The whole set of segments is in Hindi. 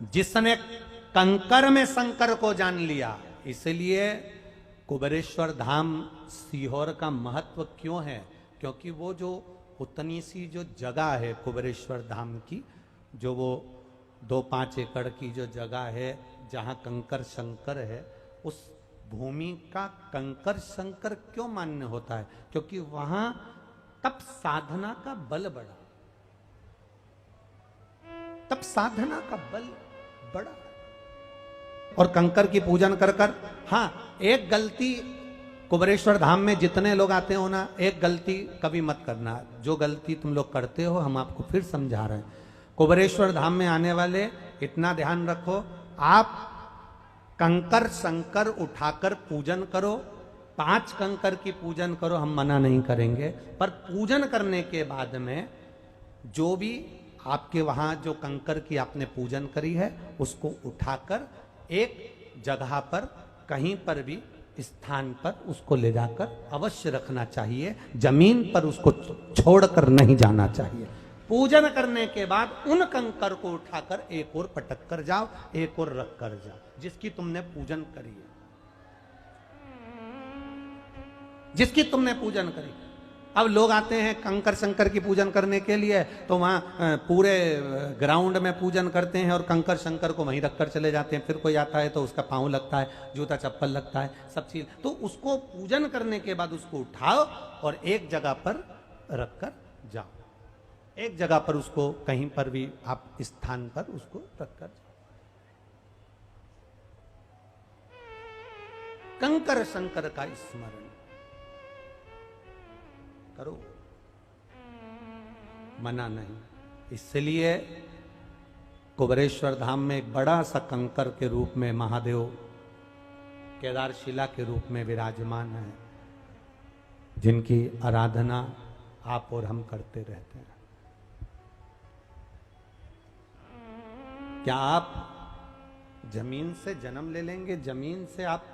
जिसने कंकर में शंकर को जान लिया, इसलिए कुबेरेश्वर धाम सीहोर का महत्व क्यों है? क्योंकि वो जो उतनी सी जो जगह है कुबेरेश्वर धाम की, जो वो 2-5 एकड़ की जो जगह है जहां कंकर शंकर है, उस भूमि का कंकर शंकर क्यों मान्य होता है? क्योंकि वहां तब साधना का बल बढ़ा, तब साधना का बल बढ़ा। और कंकर की पूजन कर कर, हाँ एक गलती कुबेरेश्वर धाम में जितने लोग आते हो ना, एक गलती कभी मत करना। जो गलती तुम लोग करते हो हम आपको फिर समझा रहे हैं। कुबेरेश्वर धाम में आने वाले इतना ध्यान रखो, आप कंकर शंकर उठाकर पूजन करो, 5 कंकर की पूजन करो, हम मना नहीं करेंगे। पर पूजन करने के बाद में जो भी आपके वहां जो कंकर की आपने पूजन करी है, उसको उठाकर एक जगह पर कहीं पर भी स्थान पर उसको ले जाकर अवश्य रखना चाहिए। जमीन पर उसको छोड़कर नहीं जाना चाहिए। पूजन करने के बाद उन कंकर को उठाकर एक और पटक कर जाओ, एक और रख कर जाओ, जिसकी तुमने पूजन करी है, जिसकी तुमने पूजन करी। अब लोग आते हैं कंकर शंकर की पूजन करने के लिए, तो वहां पूरे ग्राउंड में पूजन करते हैं और कंकर शंकर को वहीं रखकर चले जाते हैं। फिर कोई आता है तो उसका पांव लगता है, जूता चप्पल लगता है, सब चीज। तो उसको पूजन करने के बाद उसको उठाओ और एक जगह पर रखकर जाओ, एक जगह पर उसको कहीं पर भी आप स्थान पर उसको रखकर जाओ। कंकर शंकर का स्मरण करो, मना नहीं। इसलिए कुबेरेश्वर धाम में एक बड़ा सा कंकर के रूप में महादेव केदारशिला के रूप में विराजमान है, जिनकी आराधना आप और हम करते रहते हैं। क्या आप जमीन से जन्म ले लेंगे, जमीन से आप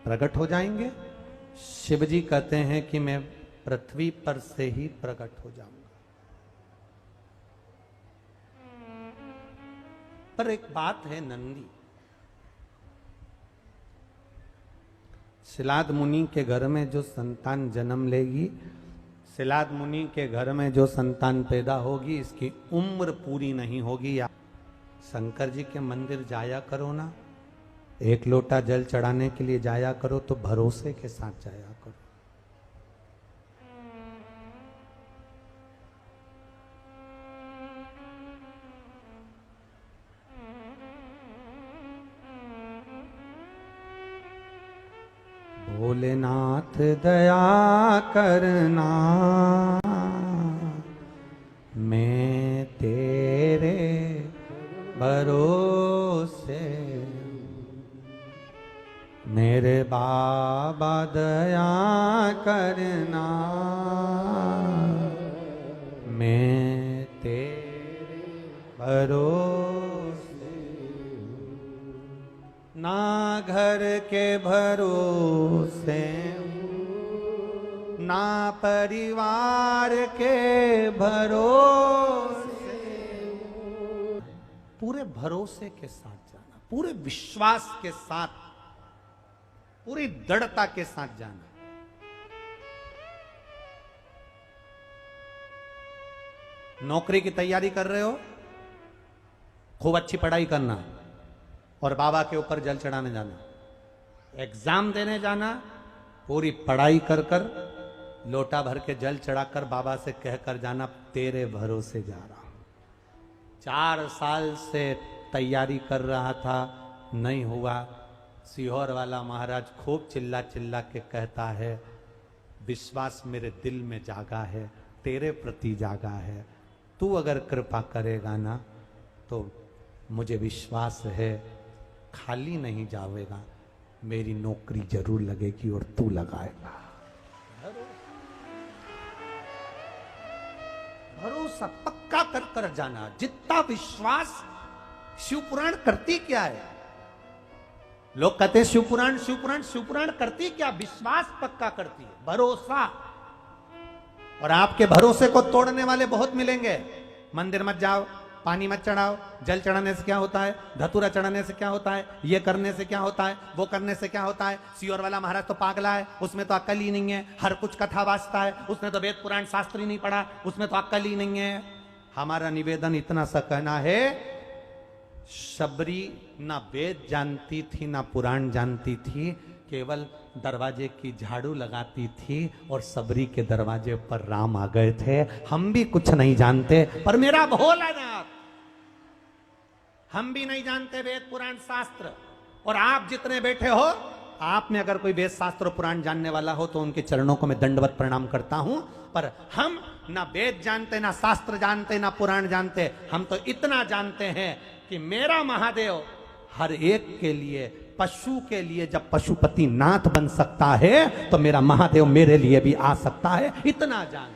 प्रकट हो जाएंगे? शिव जी कहते हैं कि मैं पृथ्वी पर से ही प्रकट हो जाऊंगा। पर एक बात है नंदी, शिलाद मुनि के घर में जो संतान जन्म लेगी, शिलाद मुनि के घर में जो संतान पैदा होगी, इसकी उम्र पूरी नहीं होगी। या शंकर जी के मंदिर जाया करो ना, एक लोटा जल चढ़ाने के लिए जाया करो तो भरोसे के साथ जाया करो। भोलेनाथ दया करना, मैं तेरे भरोसे, मेरे बाबा दया करना, मैं तेरे भरोसे, ना घर के भरोसे, ना परिवार के भरोसे, पूरे भरोसे के साथ जाना, पूरे विश्वास के साथ, पूरी दृढ़ता के साथ जाना। नौकरी की तैयारी कर रहे हो, खूब अच्छी पढ़ाई करना और बाबा के ऊपर जल चढ़ाने जाना। एग्जाम देने जाना, पूरी पढ़ाई कर कर लोटा भर के जल चढ़ाकर बाबा से कहकर जाना, तेरे भरोसे जा रहा हूं। 4 साल से तैयारी कर रहा था, नहीं हुआ। सीहोर वाला महाराज खूब चिल्ला चिल्ला के कहता है, विश्वास मेरे दिल में जागा है, तेरे प्रति जागा है, तू अगर कृपा करेगा ना तो मुझे विश्वास है खाली नहीं जाएगा, मेरी नौकरी जरूर लगेगी और तू लगाएगा। भरोसा पक्का कर कर जाना, जितना विश्वास। शिव पुराण करती क्या है? लोग कहते हैं शिवपुराण शिवपुराण, शिवपुराण करती क्या? विश्वास पक्का करती है, भरोसा। और आपके भरोसे को तोड़ने वाले बहुत मिलेंगे। मंदिर मत जाओ, पानी मत चढ़ाओ, जल चढ़ाने से क्या होता है, धतूरा चढ़ाने से क्या होता है, ये करने से क्या होता है, वो करने से क्या होता है। सियोर वाला महाराज तो पागला है, उसमें तो अक्ल ही नहीं है, हर कुछ कथा वाचता है, उसने तो वेद पुराण शास्त्र ही नहीं पढ़ा, उसमें तो अक्ल ही नहीं है। हमारा निवेदन इतना सा कहना है, शबरी ना वेद जानती थी ना पुराण जानती थी, केवल दरवाजे की झाड़ू लगाती थी और सबरी के दरवाजे पर राम आ गए थे। हम भी कुछ नहीं जानते, पर मेरा भोलानाथ, हम भी नहीं जानते वेद पुराण शास्त्र। और आप जितने बैठे हो, आप में अगर कोई वेद शास्त्र पुराण जानने वाला हो तो उनके चरणों को मैं दंडवत प्रणाम करता हूं। पर हम ना वेद जानते, ना शास्त्र जानते, ना पुराण जानते। हम तो इतना जानते हैं कि मेरा महादेव हर एक के लिए, पशु के लिए जब पशुपति नाथ बन सकता है तो मेरा महादेव मेरे लिए भी आ सकता है, इतना जान।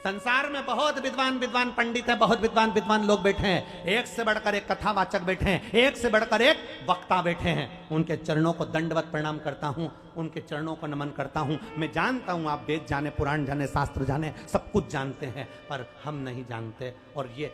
संसार में बहुत विद्वान पंडित है, बहुत विद्वान लोग बैठे हैं, एक से बढ़कर एक कथावाचक बैठे हैं, एक से बढ़कर एक वक्ता बैठे हैं। उनके चरणों को दंडवत प्रणाम करता हूं, उनके चरणों को नमन करता हूं। मैं जानता हूं आप वेद जाने, पुराण जाने, शास्त्र जाने, सब कुछ जानते हैं, पर हम नहीं जानते। और ये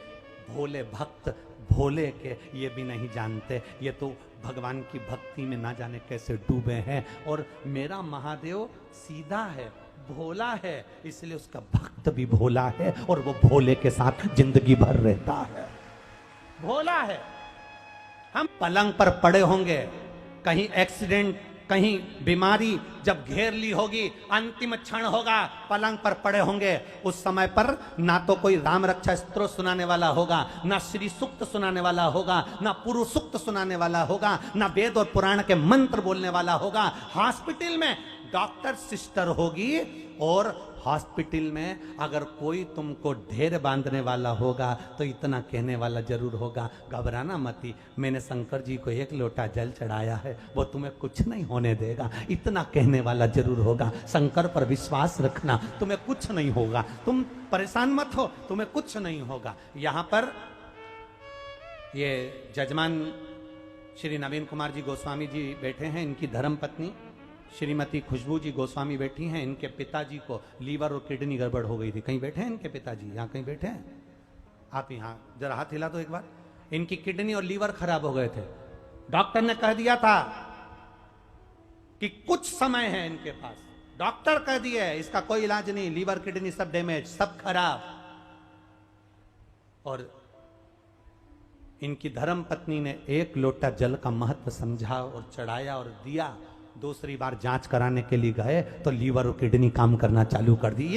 भोले भक्त भोले के ये भी नहीं जानते, ये तो भगवान की भक्ति में ना जाने कैसे डूबे हैं। और मेरा महादेव सीधा है, भोला है, इसलिए उसका भक्त भी भोला है और वो भोले के साथ जिंदगी भर रहता है। भोला है। हम पलंग पर पड़े होंगे, कहीं एक्सीडेंट, कहीं बीमारी जब घेर ली होगी, अंतिम क्षण होगा, पलंग पर पड़े होंगे, उस समय पर ना तो कोई राम रक्षा स्तोत्र सुनाने वाला होगा, ना श्री सूक्त सुनाने वाला होगा, ना पुरुष सूक्त सुनाने वाला होगा, ना वेद और पुराण के मंत्र बोलने वाला होगा। हॉस्पिटल में डॉक्टर सिस्टर होगी और हॉस्पिटल में अगर कोई तुमको ढेर बांधने वाला होगा तो इतना कहने वाला जरूर होगा, घबराना मती, मैंने शंकर जी को 1 लोटा जल चढ़ाया है, वो तुम्हें कुछ नहीं होने देगा, इतना कहने वाला जरूर होगा। शंकर पर विश्वास रखना, तुम्हें कुछ नहीं होगा, तुम परेशान मत हो, तुम्हें कुछ नहीं होगा। यहां पर ये जजमान श्री नवीन कुमार जी गोस्वामी जी बैठे हैं, इनकी धर्म पत्नी श्रीमती खुशबू जी गोस्वामी बैठी हैं। इनके पिताजी को लीवर और किडनी गड़बड़ हो गई थी। कहीं बैठे हैं इनके पिताजी? यहाँ कहीं बैठे हैं? आप यहाँ जरा हाथ हिला दो एक बार। इनकी किडनी और लीवर खराब हो गए थे। डॉक्टर ने कह दिया था कि कुछ समय है इनके पास, डॉक्टर कह दिए इसका कोई इलाज नहीं, लीवर किडनी सब डैमेज, सब खराब। और इनकी धर्म पत्नी ने 1 लोटा जल का महत्व समझा और चढ़ाया और दिया। दूसरी बार जांच कराने के लिए गए तो लीवर और किडनी काम करना चालू कर दी।